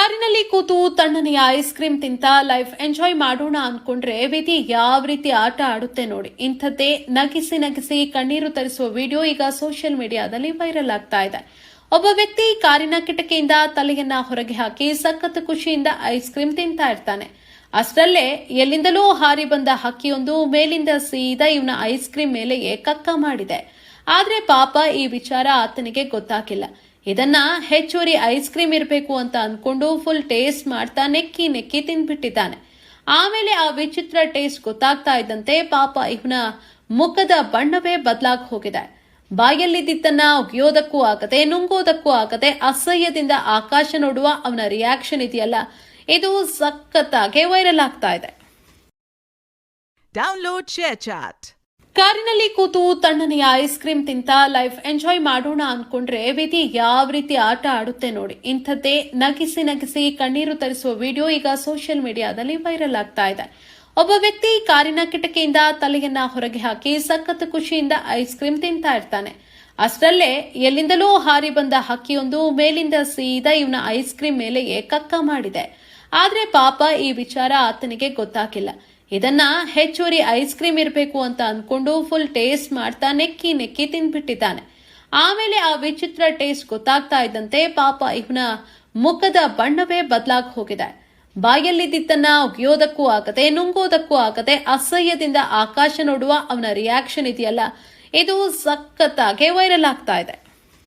ಕಾರಿನಲ್ಲಿ ಕೂತು ತಣ್ಣನೆಯ ಐಸ್ ಕ್ರೀಮ್ ತಿಂತ ಲೈಫ್ ಎಂಜಾಯ್ ಮಾಡೋಣ ಅನ್ಕೊಂಡ್ರೆ ವಿಧಿ ಯಾವ ರೀತಿ ಆಟ ಆಡುತ್ತೆ ನೋಡಿ. ಇಂಥದ್ದೇ ನಗಿಸಿ ನಗಿಸಿ ಕಣ್ಣೀರು ತರಿಸುವ ವಿಡಿಯೋ ಈಗ ಸೋಷಿಯಲ್ ಮೀಡಿಯಾದಲ್ಲಿ ವೈರಲ್ ಆಗ್ತಾ ಇದೆ. ಒಬ್ಬ ವ್ಯಕ್ತಿ ಕಾರಿನ ಕಿಟಕಿಯಿಂದ ತಲೆಯನ್ನ ಹೊರಗೆ ಹಾಕಿ ಸಖತ್ ಖುಷಿಯಿಂದ ಐಸ್ ಕ್ರೀಮ್ ತಿಂತಾ ಇರ್ತಾನೆ. ಅಷ್ಟರಲ್ಲೇ ಎಲ್ಲಿಂದಲೂ ಹಾರಿ ಬಂದ ಹಕ್ಕಿಯೊಂದು ಮೇಲಿಂದ ಸೀದಾ ಇವನ ಐಸ್ ಕ್ರೀಮ್ ಮೇಲೆಯೇ ಕಕ್ಕ ಮಾಡಿದೆ. ಆದ್ರೆ ಪಾಪ ಈ ವಿಚಾರ ಆತನಿಗೆ ಗೊತ್ತಾಗಿಲ್ಲ. ಇದನ್ನ ಹೆಚ್ಚುವರಿ ಐಸ್ ಕ್ರೀಮ್ ಇರಬೇಕು ಅಂತ ಅನ್ಕೊಂಡು ಫುಲ್ ಟೇಸ್ಟ್ ಮಾಡ್ತಾ ನೆಕ್ಕಿ ನೆಕ್ಕಿ ತಿಂದ್ಬಿಟ್ಟಿದ್ದಾನೆ. ಆಮೇಲೆ ಆ ವಿಚಿತ್ರ ಟೇಸ್ಟ್ ಗೊತ್ತಾಗ್ತಾ ಇದ್ದಂತೆ ಪಾಪ ಇವನ ಮುಖದ ಬಣ್ಣವೇ ಬದಲಾಗಿ ಹೋಗಿದೆ. ಬಾಯಲ್ಲಿದ್ದನ್ನ ಉಗಿಯೋದಕ್ಕೂ ಆಗದೆ ನುಂಗೋದಕ್ಕೂ ಆಗದೆ ಅಸಹ್ಯದಿಂದ ಆಕಾಶ ನೋಡುವ ಅವನ ರಿಯಾಕ್ಷನ್ ಇದೆಯಲ್ಲ, ಇದು ಸಖತ್ತಾಗಿ ವೈರಲ್ ಆಗ್ತಾ ಇದೆ. Download share chat. ಕಾರಿನಲ್ಲಿ ಕೂತು ತಣ್ಣನೆಯ ಐಸ್ ಕ್ರೀಮ್ ತಿಂತ ಲೈಫ್ ಎಂಜಾಯ್ ಮಾಡೋಣ ಅನ್ಕೊಂಡ್ರೆ ವಿಧಿ ಯಾವ ರೀತಿ ಆಟ ಆಡುತ್ತೆ ನೋಡಿ. ಇಂಥದ್ದೇ ನಗಿಸಿ ನಗಿಸಿ ಕಣ್ಣೀರು ತರಿಸುವ ವಿಡಿಯೋ ಈಗ ಸೋಷಿಯಲ್ ಮೀಡಿಯಾದಲ್ಲಿ ವೈರಲ್ ಆಗ್ತಾ ಇದೆ. ಒಬ್ಬ ವ್ಯಕ್ತಿ ಕಾರಿನ ಕಿಟಕಿಯಿಂದ ತಲೆಯನ್ನ ಹೊರಗೆ ಹಾಕಿ ಸಖತ್ ಖುಷಿಯಿಂದ ಐಸ್ ಕ್ರೀಮ್ ತಿಂತಾ ಇರ್ತಾನೆ. ಅಷ್ಟರಲ್ಲೇ ಎಲ್ಲಿಂದಲೂ ಹಾರಿ ಬಂದ ಹಕ್ಕಿಯೊಂದು ಮೇಲಿಂದ ಸೀದಾ ಇವನ ಐಸ್ ಕ್ರೀಮ್ ಮೇಲೆಯೇ ಕಕ್ಕ ಮಾಡಿದೆ. ಆದ್ರೆ ಪಾಪ ಈ ವಿಚಾರ ಆತನಿಗೆ ಗೊತ್ತಾಗಿಲ್ಲ. ಇದನ್ನ ಹೆಚ್ಚುವರಿ ಐಸ್ ಕ್ರೀಮ್ ಇರಬೇಕು ಅಂತ ಅನ್ಕೊಂಡು ಫುಲ್ ಟೇಸ್ಟ್ ಮಾಡ್ತಾ ನೆಕ್ಕಿ ನೆಕ್ಕಿ ತಿಂದ್ಬಿಟ್ಟಿದ್ದಾನೆ. ಆಮೇಲೆ ಆ ವಿಚಿತ್ರ ಟೇಸ್ಟ್ ಗೊತ್ತಾಗ್ತಾ ಇದ್ದಂತೆ ಪಾಪ ಇವನ ಮುಖದ ಬಣ್ಣವೇ ಬದಲಾಗಿ ಹೋಗಿದೆ. ಬಾಯಲ್ಲಿದ್ದನ್ನ ಉಗಿಯೋದಕ್ಕೂ ಆಗದೆ ನುಂಗೋದಕ್ಕೂ ಆಗದೆ ಅಸಹ್ಯದಿಂದ ಆಕಾಶ ನೋಡುವ ಅವನ ರಿಯಾಕ್ಷನ್ ಇದೆಯಲ್ಲ, ಇದು ಸಖತ್ತಾಗಿ ವೈರಲ್ ಆಗ್ತಾ ಇದೆ.